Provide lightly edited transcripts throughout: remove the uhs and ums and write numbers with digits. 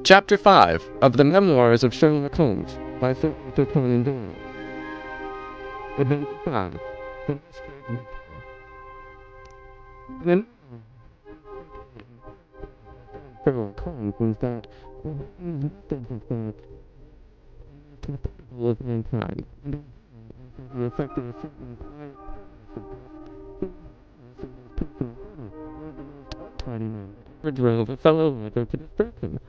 Chapter 5 of the Memoirs of Sherlock Holmes by Sir Arthur Conan Doyle. Adventure 5. The Musgrave Ritual. Then, Sherlock Holmes was that of mankind, and the effect of a certain tiny man drove a fellow writer to destruction.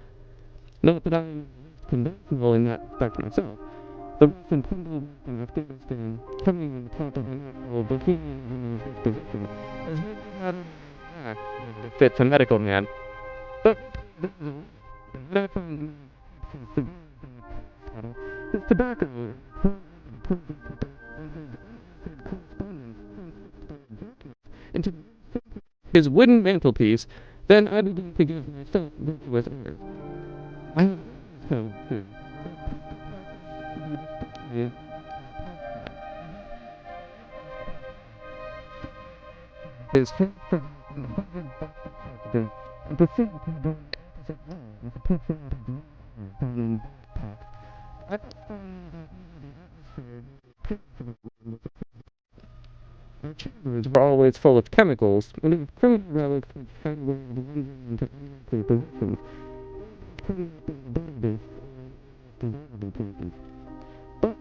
Note that I am conventional in that respect myself. The rough and tumble working of Afghanistan, coming in the top of a natural bohemian disposition, has made me out of act that fits a medical man. But what I find is tobacco. Into his wooden mantelpiece, then I began to give myself virtuous airs. I have so too. His and proceed to the opposite wall with a picture of the and I found the atmosphere our chambers were always full of chemicals, and of criminal relics which found away the wondering into unlikely positions. Turning up in the database desirable cases. But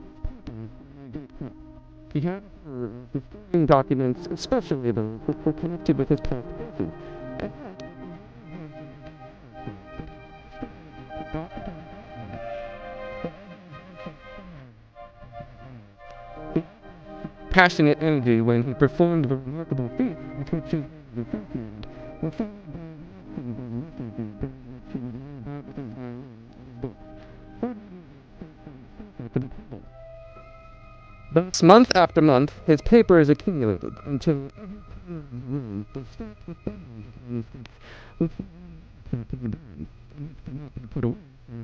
he had destroying documents, especially those which were connected with his past cases. Passionate energy when he performed the remarkable feat with which he was associated. Thus, month after month, his papers accumulated until every corner of the room was stacked with bundles of manuscripts which were to be burned, and which could not be put away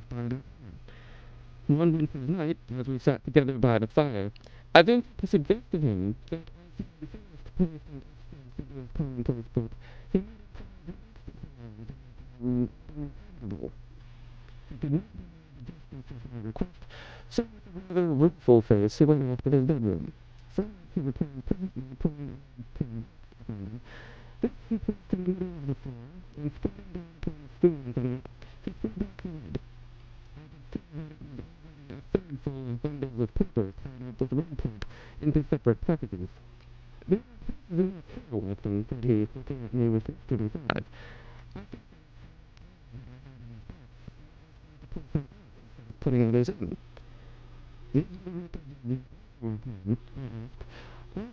by their owner. One winter's night, as we sat together by the fire, I ventured to suggest to him that as he was the first place in the commonplace book, he might unravel. He did not do the justice of my request, so with a rather rueful face he went off to his bedroom. So he returned presently, pulling a pin behind him. This he placed in the middle of the floor, and spreading down upon the stool on it, he threw back his head. I could see that it was already a third full of bundles of papers tied up with red tape into separate packages. There were pieces in the trail with them, said he, looking at me with disturbed eyes. I think putting out his own. These are the records of the I asked. Well,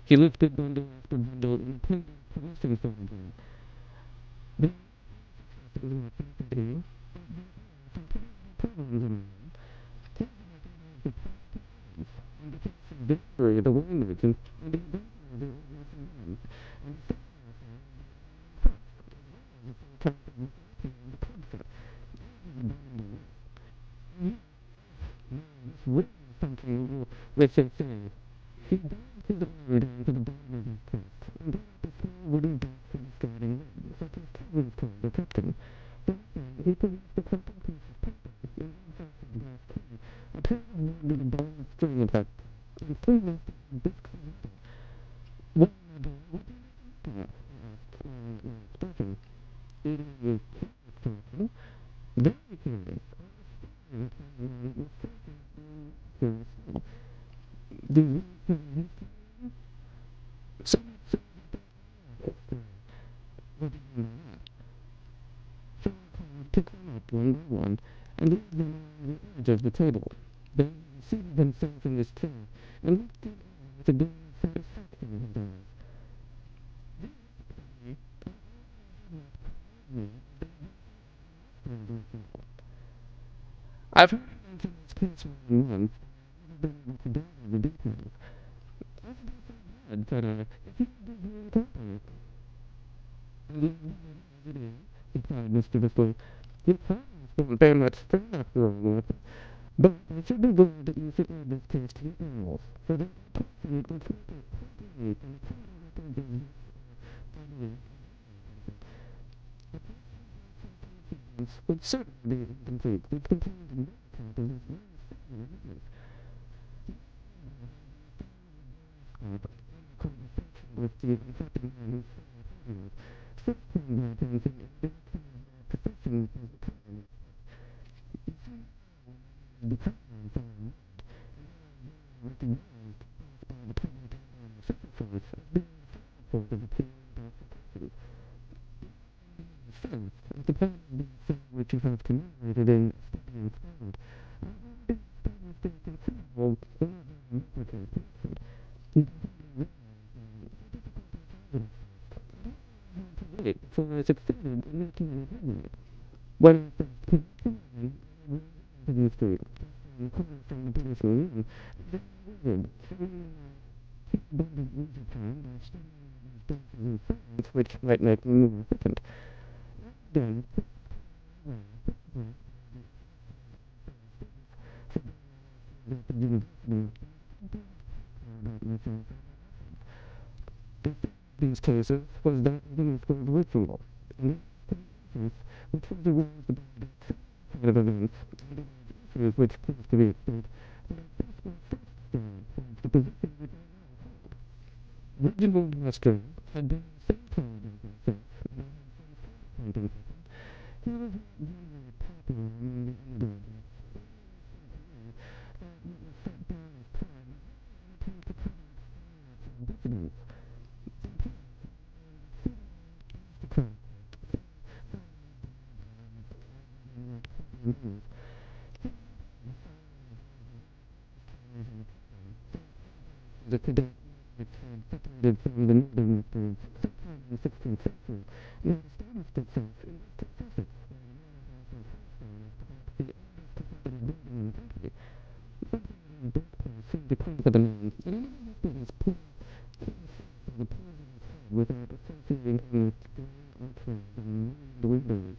he lifted bundle after bundle and pinned the pressing phone. Then, the wine merchant, and he something which I say. He bowed his arm down to the bottom of his chest, and brought up a small wooden box of the starting leg, such as peasants call the captain. From then he produced a crumpled piece of paper, in one half of the glass key, a pair of wood with a ball of string attached, and three left of this collector. What am I doing with it? I asked, an expression. It is curious, very curious. Do you so what do you know? So I picked them up one by one and laid them on the edge of the table. Then he seated himself in his chair and looked at me with a gleam of satisfaction in his eyes. I've heard mention this case more than once, but I've never been able to gather the details. I should be so glad, said I, if you could give me a copy. It is, he cried mischievously. Your powers don't bear much strain after all, but I should be glad that you should add this case to your annals, for there are would certainly be incomplete. It contained with the which you have commemorated in for a succeeded when which might make me more efficient. Then these cases was that the Musgrave Ritual, which was a of events, which proved to be the original Musgrave had been he was very popular in England. The cadet separated from the northern in the 16th century and established itself in the for the man without associating him with the windows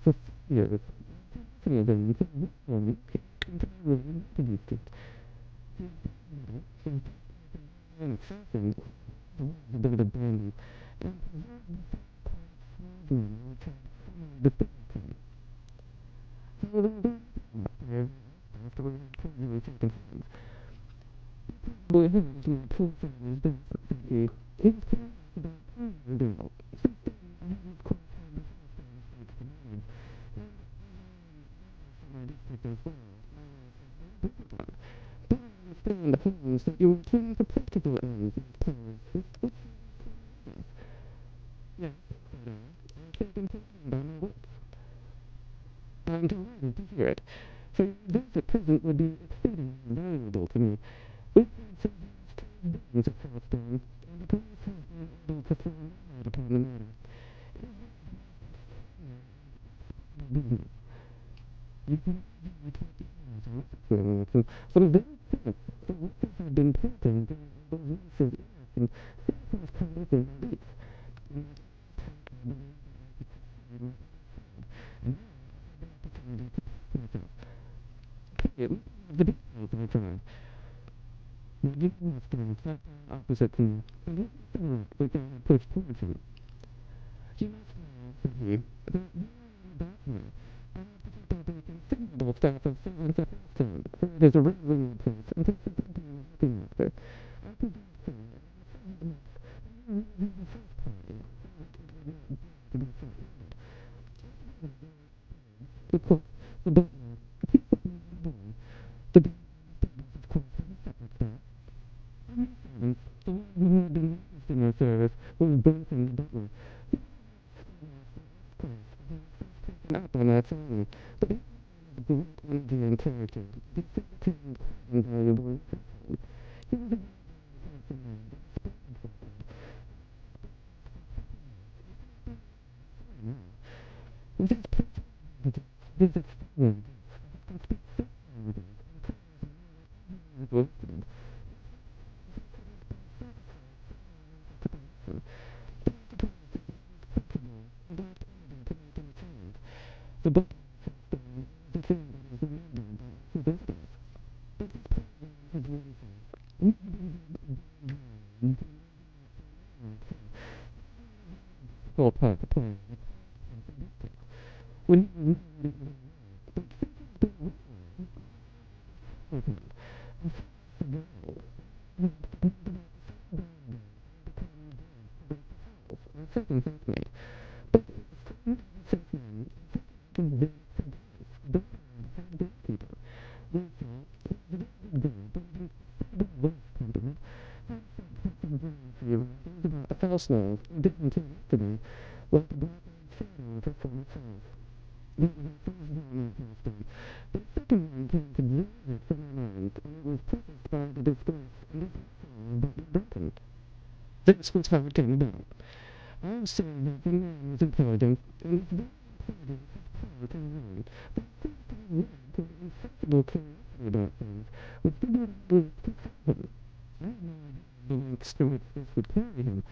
for years. Three of them introduced it. That you return to practical ends. Yes, I'm delighted to hear it. For this at present would be exceedingly valuable to me. We've had some things across them, and the police have been able to throw light upon the matter. From very first, the witches had been planting the recent and Sarah's colors in the Leach. The details of the time. The details sat opposite to me, and which I had pushed towards him. She was me, considerable staff of servants at Hillstone, for it is a regular place, and takes a good deal of looking after. The cook, the butler, the the one who had been used in our service was Benson the butler. Up on that family, but he was a great energy and character. He became invaluable. He was a this experience The book all part of the plan. When a personal didn't to me, well, the second came to me from my mind, and it was purchased by the disgrace. This was how it came about. I was saying that the man was intelligent, and was sensible character about things, which did not believe to happen. I had no idea the lengths to which this would carry him.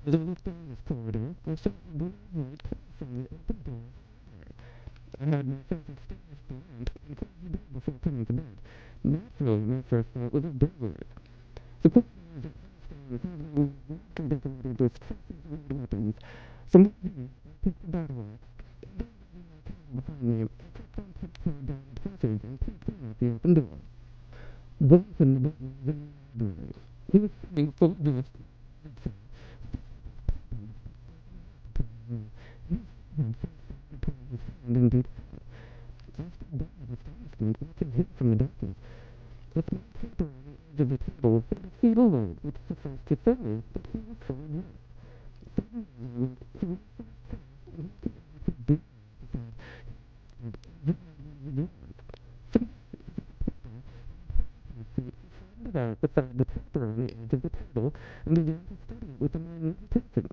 As I looked down this corridor, I saw a blue light from the open door. I had myself extinguished the lamp and closed the door before coming to bed. Naturally, my first thought was of burglary. The corridors at first were decorated with traces of weapons. From the beginning, I picked the battle axe. Behind me, I crept on tiptoe down the passage and peeped in at the open door. Jonathan was in the library. He was sitting full dressed. From the darkness, the paper on the edge of the table had a feeble light which sufficed to tell me that he was trying out beside the paper on the edge of the table and began to study it with a minute attention.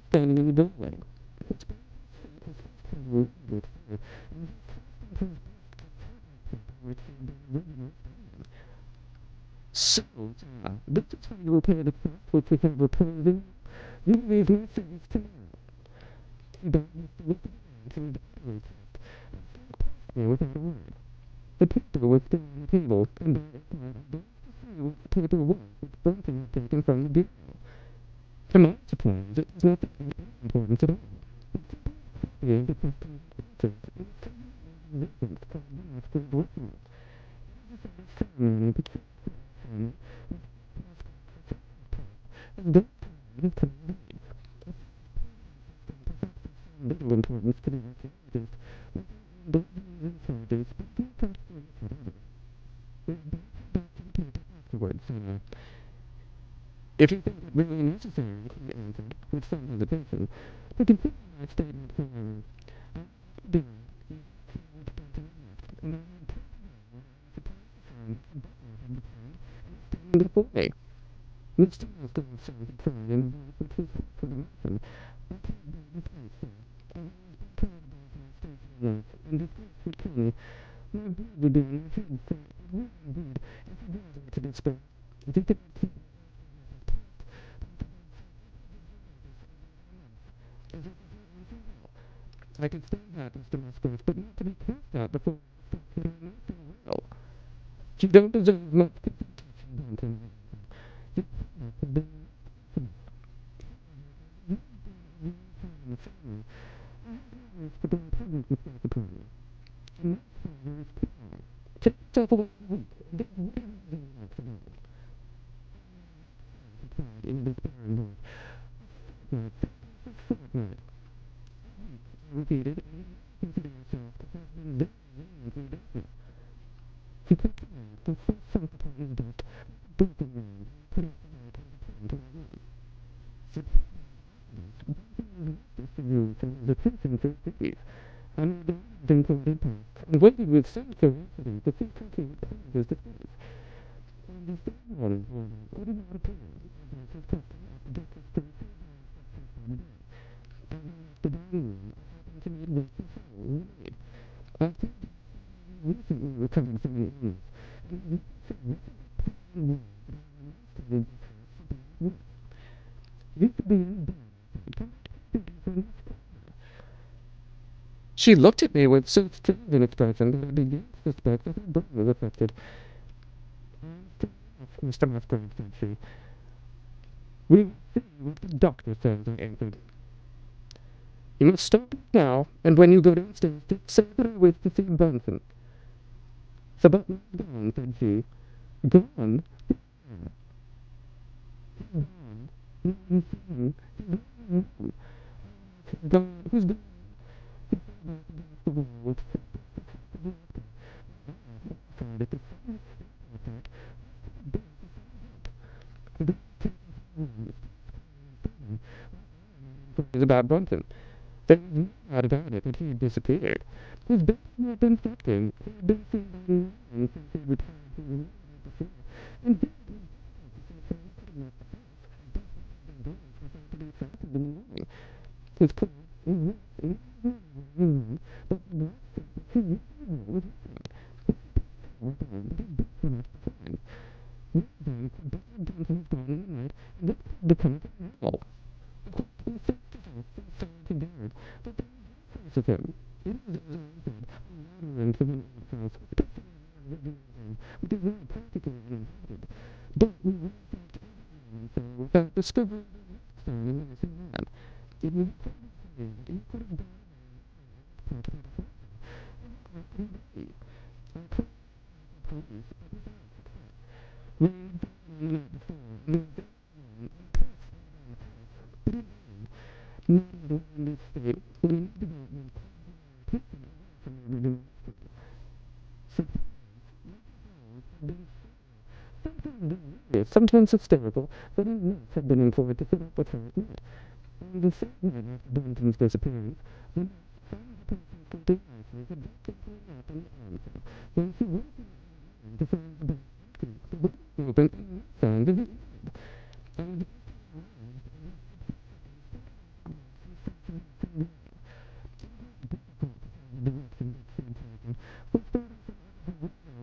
Standing in the doorway. So, this is how you repair the crack which we have repaired in. You leave my things tomorrow. You don't have to look around to the doorway tap. There without a word. The paper was still on the table, and I applied a brush to see what the paper was which Bunting had taken from the bureau. To my surprise, it was not that important at all. Yeah, the paper was after the ritual. Ceremony between and that time to me. Little importance to the archaeologist. Don't be encouraged, but don't touch the afterwards. If you think it really necessary, he answered, with some hesitation, to consider my statement however, I do. And I before me. Mr. Austin started crying and with his heart for the mountain. I can't bear this place, sir. I was proud about my state of life, and this place would kill me. My blood would be on my head, sir. It would indeed, if it wasn't to despair. If it didn't kill me. I can stand that, Mr. Musgrave, but not to be cast out before well. You don't deserve much consideration, don't you? fortnight. Repeated, consider yourself to have been very incandescent. He cut the man, the first sunk upon his desk, broke the man, put out the light, and returned to the room. Sir Mr. Newton was a person for days, and the included path, and waited with some curiosity to see how he would pay his defense. And his grandmother's order would not appear, as his custom after breakfast to receive his for the day. And the dining happened to meet with the soul in the maid. I think recently recovered from the illness, and used to be in bed. She looked at me with so strange an expression that I began to suspect that her brain was affected. Mr. Musgrave, said she. We will see what the doctor says, I answered. You must stop now, and when you go downstairs, say that I wish to see Bunsen. The butler is gone, said she. Gone? Gone? Who's gone? Is about Bunsen. There was no doubt about it that he had disappeared. His bed had been infected. He had been seen by no one since he returned to the room before. And he had been to be fastened in the morning. His clothes but not he was Bunsen's gone in the night, and it becomes normal. But there was no trace of him. It was as I said, a water and civilian house, which is very practically uninhabited. But we went back to England, without discovering the menacing man. It was quite clear that he could have been sometimes hysterical, but a nurse had been employed to sit up with her at night. On the same night after Bunsen's disappearance, the nurse found the patient for devices had been up in the armchair. When she went to find the book open and found the and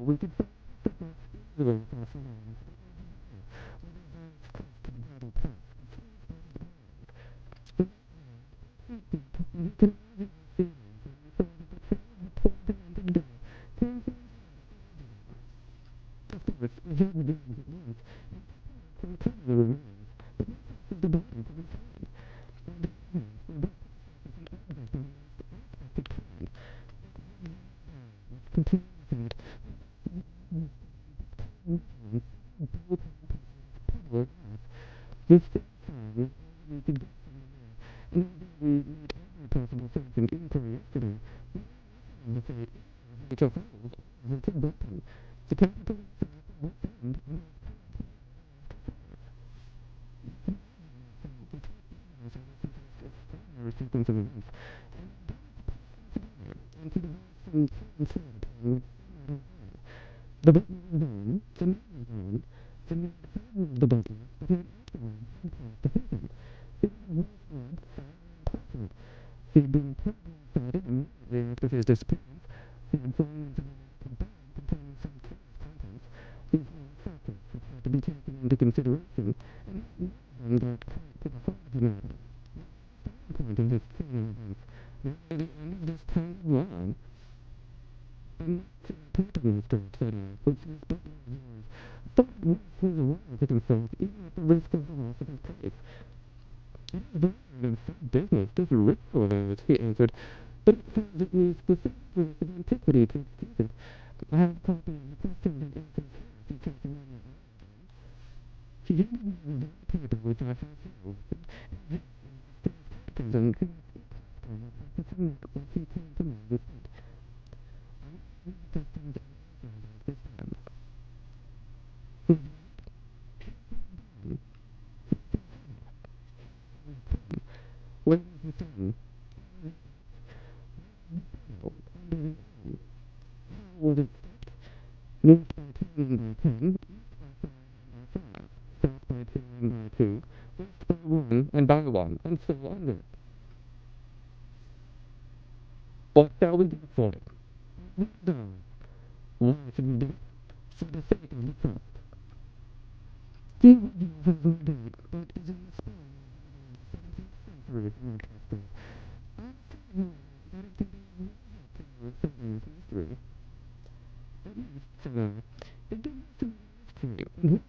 we could find the way across the room. He had been apprehended immediately after his disappearance. He had fallen into a bag containing some curious contents. These were factors which had to be taken into consideration, and got quite to the heart of the matter. The point of this chain of events, that by the end of this tiny line, I'm not to the paper, Mr. said I, which is better than yours, thought he was aware of himself, even at the risk of the loss of his place. It is very important business, this ritual of ours, he answered, but it has at least the centuries of antiquity to excuse it. I have copies of the questions and answers here, if you take them on your own. He handed me the paper which I have here. And buy one, and so on. What shall we do for it? No. Why should we do it? For the sake of the truth. Do you have a date, but is it very interesting? I think that it can be history. At least, it doesn't history.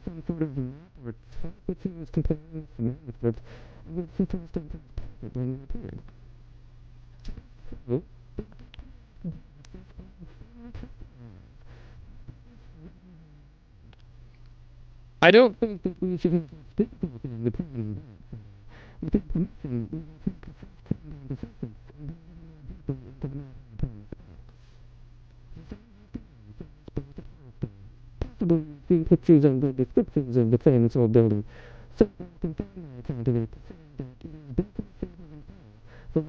Some sort of network which is comparing manuscript with interesting when you appeared. I don't think that we should have difficulty in the pen. With the permission, we will take the first time on the surface and then we will into the pen. Possibly the pictures and the descriptions of the famous old building. So I can find my account of it to say that it is built in favor of all.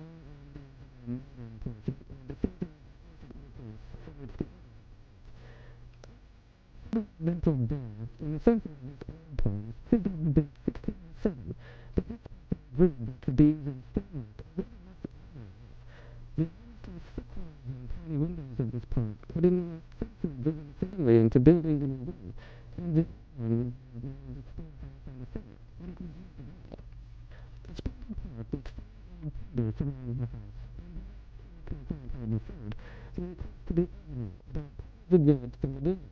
The mental death in the center of this old time should have been 1607, but this room to be in Finland. The tiny windows of this park put in a sense of building family into building a new room, and this one is on the center. The spring park was surrounding the house. The third, so it has to be about the village from the building.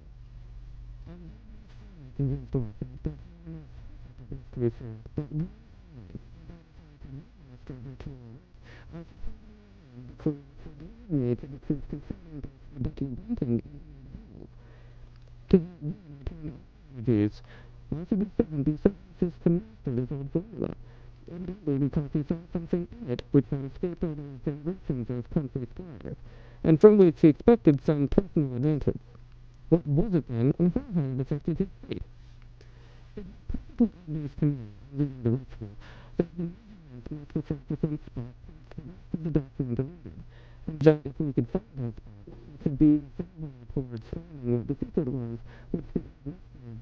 And from which he expected some personal advantage. What was it then, and how had it affected his faith? It was obvious to me, reading the ritual, that the movement must affect the some spot of the doctrine delivered, and that if we could find that spot, it could be somewhere towards finding what the secret was, which the Musgrave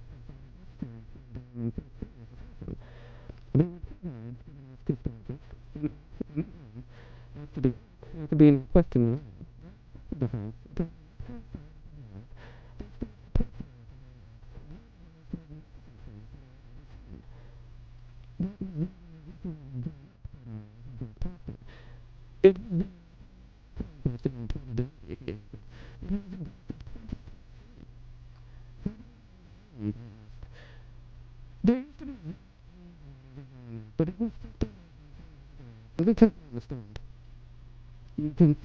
They would provide for the next dispatches, and after being questioned the house, it there used to be but it was the time understand. You can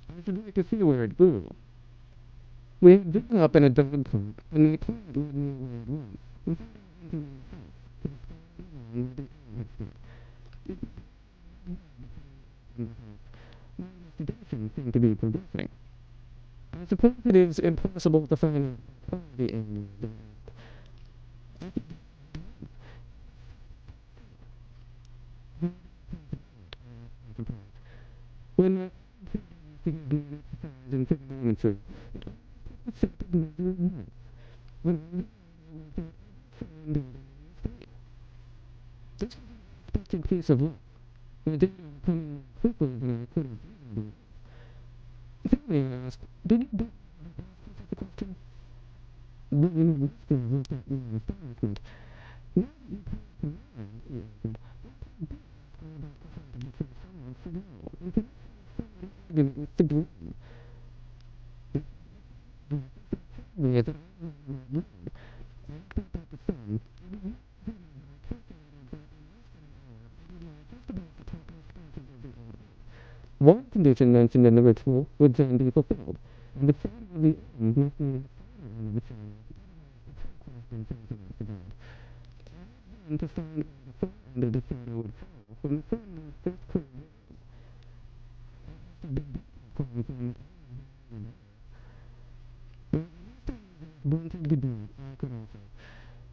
I should like to see where it grew. We had driven up in a dog cart, and the car led me where it went. Investigation seemed to be progressing. I suppose it is impossible to find the end of when in trigonometry, This was an unexpected piece of luck. The day was coming quickly than I could have imagined it. Finally I asked, did you do the question? William Musgrave looked at me in astonishment. No, you can't command, he answered. With the groom. Me at the one condition mentioned in the ritual would then be fulfilled, and the shadow of the end must be in the shadow. And to find the far end of the shadow would fall from the sun was first clear. Wanted to do it, I could also.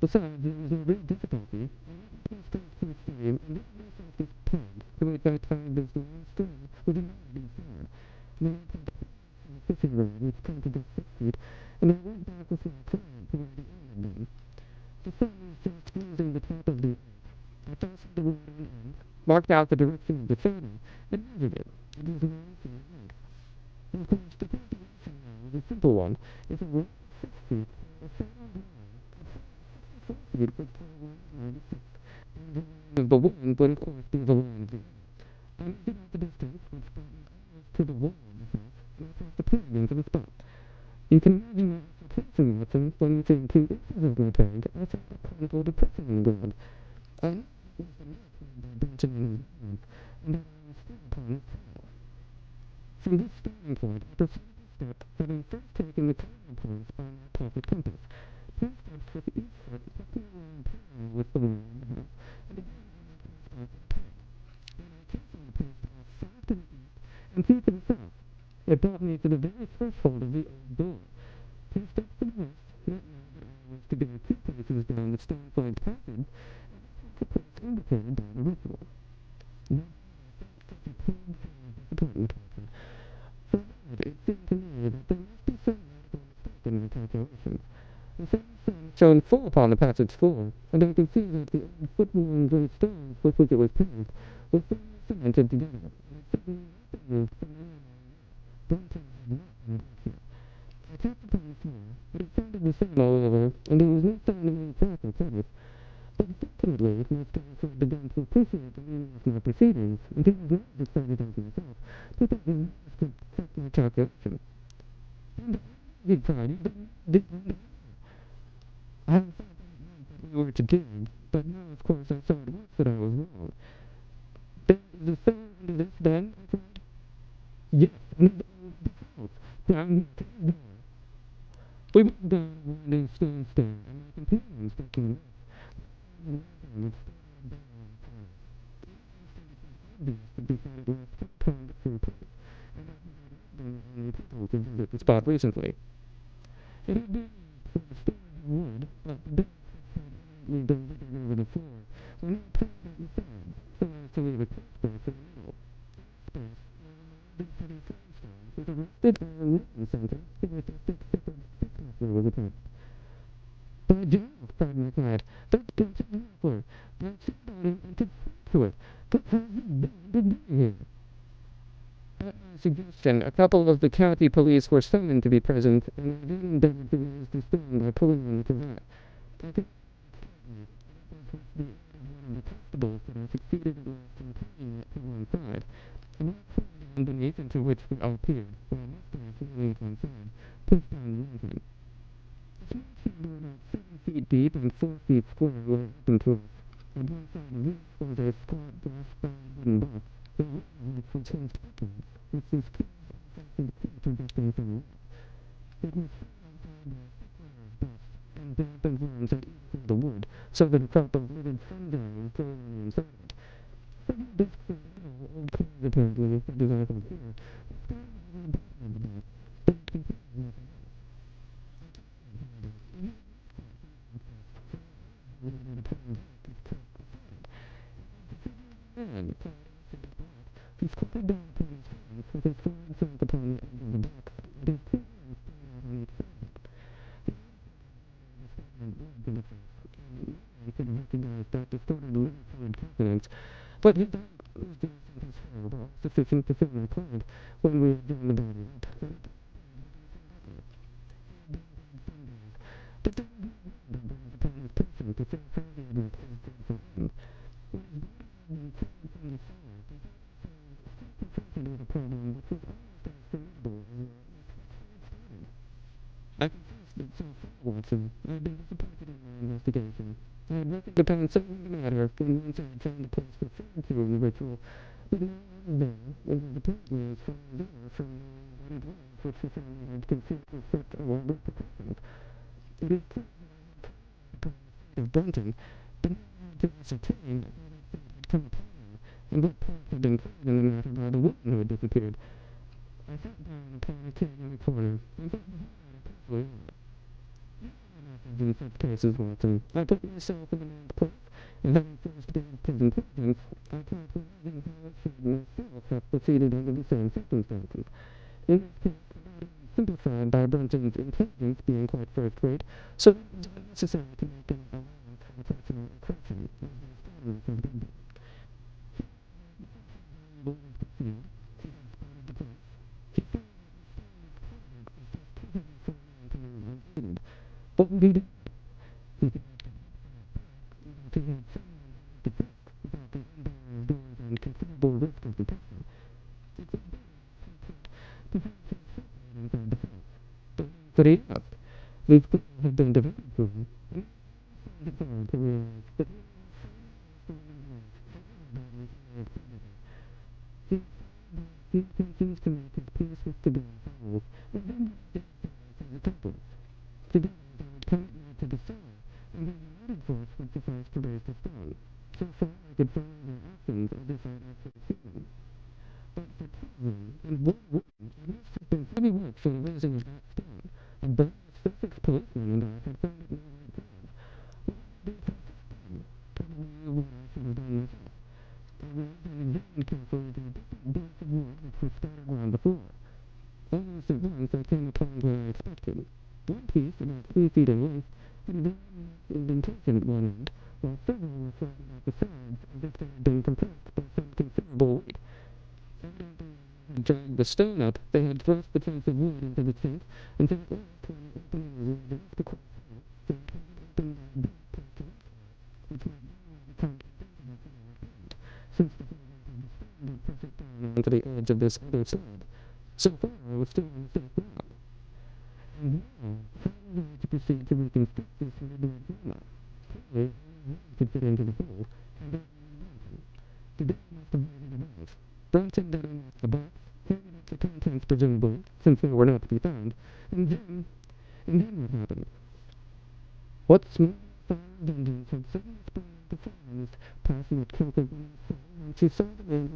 Besides, there was no real difficulty. I started to explain, and this myself this peg, to which I tied this long string with a knot in fire. Then I put the fishing rod, which counted as 6 feet, and I went back with my client to where the end had been. The sun was just squeezing the top of the earth. I fastened the rod on end, marked out the direction of the shadow, and measured it. It was around 4 feet. Of course, the calculation now was a simple one. If it were 6 feet, the shadow of 4 feet would fall 196. Of the wind, but of course there's a line there. I measured out the distance, which brought me almost to the wall of the house, and I tossed the peg into the spot. You can imagine my surprising Watson when within 2 inches of my peg, I saw a conical depression in the ground. I knew it was the north by Benjamin and John, and that I was still upon its trail. From this starting point, I proceeded to step, having first taken the cardinal points on my pocket compass. 2 steps with each foot, looking along parallel with the wall of the house, and again I placed off the peg. Then I carefully placed off 5 to the east and 2 to the south. It brought me to the very threshold of the old door. 2 steps to the west meant now that I was to go 2 paces down the stone flagged passage, and this was the place indicated by the ritual. Now I felt such a cold fear of disappointment happen. For that, it seemed to me that there must be some radical mistake in my calculations. The setting sun shone full upon the passage floor, and I could see that the old foot-worn grey stones with which it was paved were firmly cemented together, and it certainly not the roof from where Bronson had not been back here. I tapped upon the floor, but it sounded the same all over, and there was no sign of any crack or crevice. But fortunately, my scouts had begun to appreciate the meaning of my proceedings, and he was not as excited as myself, so that he could check my calculation. And he cried, you did I had thought that we were to dig, but now of course I saw at once that I was wrong. There is a far end of this, then? I cried. Yes, and the house, down to the door. We went down a winding stone stair, and my companions took to the left. The lantern which started down on fire. The entrance was obvious to be that it was some kind of free place, and that there had not been any people to visit the spot recently. It had been for the storage of wood, but the beds which had evidently been littered over the floor were not piled at the sides, so as to leave a clear space in the middle. In this space were a mound of heavy flagstones with a rusted iron wooden center to which a thick strip of stick-plaster was attached. By Jove, cried my client, that's Benson Muffler. I've seen about him and could speak to it. But how has he been to be here? At my suggestion, a couple of the county police were summoned to be present, and I then endeavored to raise the stone by pulling on the cravat. I could not it was with the aid of one of the constables that I succeeded at last in carrying it to one side. A rock poured down beneath into which we all peered, while Musgrave, kneeling at one side, pushed down the lantern. The small chamber about 7 feet deep and 4 feet square lay open to us. At one side of this was a squat brass-bound wooden box, the wall of which was hinged upward, with this curious old-fashioned key projecting from the wall. It was filled inside by a thick layer of dust, and damp and worms had eaten through the wood, so that a crop of livid fungi was growing on the inside of it. Several discs of metal, old coins apparently, such as I found here, were scattered over the bottom of the box, but it contained nothing else. Man, clad in black, he squatted down upon his hands, with his sword sunk upon the edge of the box, and his 2 hands spread out on each side of it. The old fellow had a stagnant blood to the face, and recognized that distorted liquid confidence, but his was sufficient to fill the point when we had done the body. But then the person to think how he had replaced the problem which was I confess that so far, Watson, I had been disappointed in my investigation. I had reckoned upon settling the matter when once I had found the place referred to in the ritual, but now I was there, and the point was far there from what it was which the family had conceived as such elaborate precautions. It is true of Brunton, but now to ascertain how that fate had come upon him, and what part had been played in the matter by the woman who had disappeared. I sat down upon a chair in the corner, and thought carefully over. In such cases, Watson, I put myself in the man's place, and having first gained his intelligence, I tried to imagine how it should myself have proceeded under the same circumstances. In this case, I sympathized by Brunton's intelligence being quite first-rate, so it was unnecessary to make any allowance for personal impression, as the story has been. What would he do? He could he had the trick about the unbarred doors and considerable risk of detection. It's a inside the house. But he asked. These people had been devoted to him, and he found to realize that he continues to make his peace with the girl, and then he to the temple. Together they would come to the cellar, and then the added force would suffice to raise the stone. So far I could follow their actions as if I had actually seen them. But for 2 men and 1 woman, it must have been heavy work for the raising of that stone, and both the Sussex policeman and I had found it nearly done. What would be the stone? Probably what I should have done myself. I read and examined carefully the different bits of wood which were scattered around the floor. Almost at once I came upon what I expected. One piece, about 3 feet in length, had a very indentation at one end, while several were flattened at the sides, as if they had been compressed by some considerable weight. Evidently, had dragged the stone up, they had thrust the chunk of wood into the chink, until at last, when the opening was large enough to quite fill, they had opened the deep part to it, which might now become convenient for our friend, since the whole weight of the stone would press it down onto the edge of this other side. So far, I was still on safe ground. And now, how were we to proceed to reconstruct this elaborate drama? Clearly, could fit into the hole, and that was the door must have waited enough. Brunton then unlocked the box, handed up the contents presumably, since they were not to be found, and then what happened? What small fire vengeance had suddenly sprung into Florence, passionate Celtic woman's soul, when she saw the man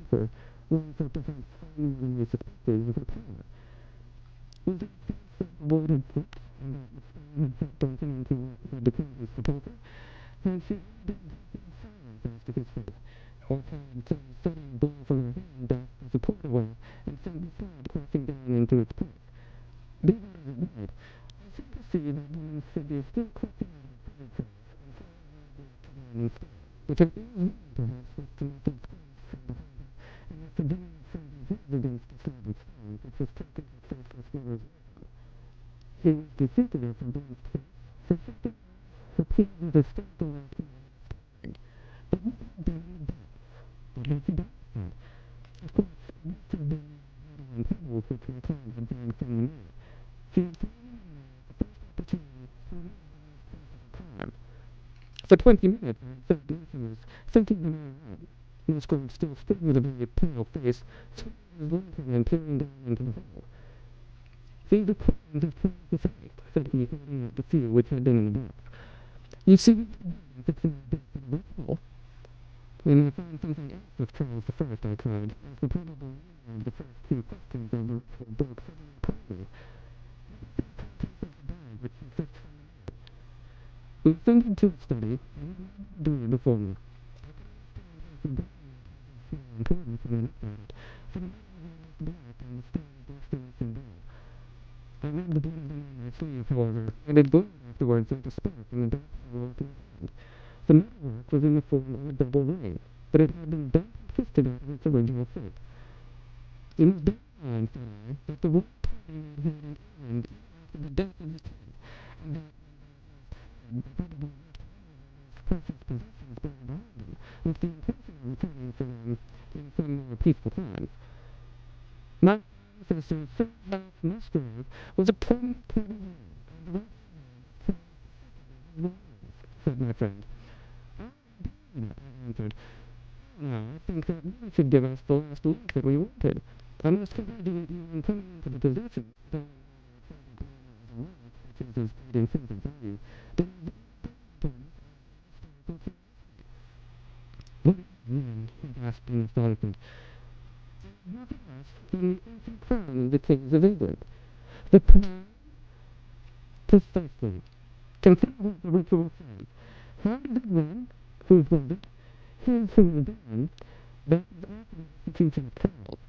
who had wronged her perhaps far more than we suspected, of her power? Was it that word had put, and that the stone had set Brunton into what had become his sepulchre? Had she been in silence as to his fate, or had some sudden blow from her hand dashed the support away, and sent the slab crashing down into its place? Be that as it might, I seem to see that woman's figure still clutching at her fire and following the commanding stone, which had been perhaps with the method squeezed from behind her, and with the doing fingers rubbed against the slab of stone, which was taken at first for Squirrel's weapon. He was defeated her from Blunt's face, for something appeared with a stumble like him on his spine. But what had been done? What had she done? Of course, it must have been the water and pebbles which her kind had dragged from the mirror. She had thrown them in there at the first opportunity to remove the last trace of the crime. For 20 minutes I sat motionless, thinking the matter out. Musgrave still stood with a very pale face, swinging his lantern and peering down into the hole. "These are plans of Charles II," said he, holding out the few which had been in the box. "You see, we didn't fixing the date for the ritual." "We may find something else with Charles I," I cried, as the probable meaning of the first 2 questions of the ritual broke suddenly upon me. "The contents of the bag which you fetched from the mirror." We ascended to the study, and the door before me. I could understand as the door was of small importance when I looked at it, for the mirror was almost black and the stone blustery and dull. I rubbed the blood on my sleeve, however, and it glowed afterwards like a spark in the dark hollow of my hand. The metalwork was in the form of a double ring, but it had been bent and twisted out of its original shape. It was downline found that the wood painting had an end after the death of the king, and that incredible precious possessions buried behind them, with the intention of returning for them in some more peaceful times. My ancestor, Sir Arthur Musgrave, was a permanent part of the world, said my friend. I answered. Now, I think that we should give us the last look that we wanted. I must congratulate you on coming into the possession of which is as great in sense of value. What do you mean? He gasped in astonishment. Nothing less than the ancient crown of the kings of England. The crown? Precisely. Consider what the ritual says. How did it run? Whose was it? His who was born. That is after the execution of Charles.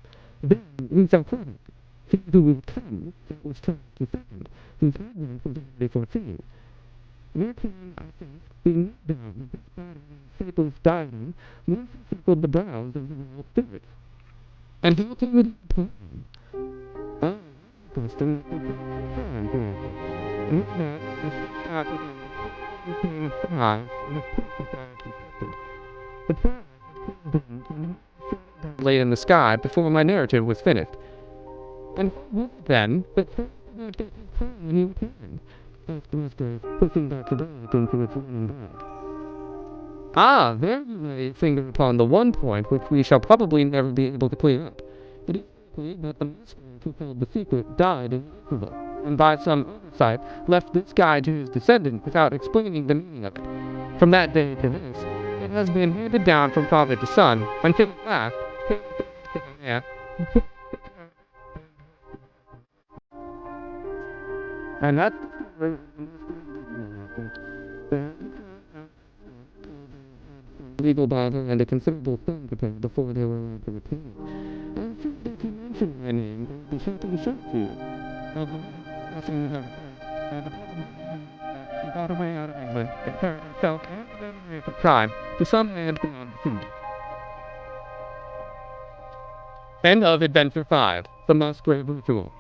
Then we shall credit. He who will come, that was Charles II, whose advent was already foreseen. There can, I think, be no doubt that this flattering, shapeless diadem once encircled the brows of the royal spirit. And how came it to plan? Ah, custom of the time here. And with that, the shot became 5, and the picture suspected. The trial had been late in the sky before my narrative was finished. And what was it then but that his crown when he returned? Asked Musgrave, pushing back the bag into its running back. Ah, there you lay a finger upon the one point which we shall probably never be able to clear up. It is likely that the Musgrave who held the secret died in the interval, and by some oversight left this guide to his descendant without explaining the meaning of it. From that day to this, it has been handed down from father to son, until at last, and that's legal battle and a considerable sum to pay before they were allowed to return. I'm sure that you mentioned my name, they would be happy to show it to you. Nothing he got away out of England, declared himself and the memory of the crime to some land beyond the sea. End of Adventure 5, The Musgrave Ritual.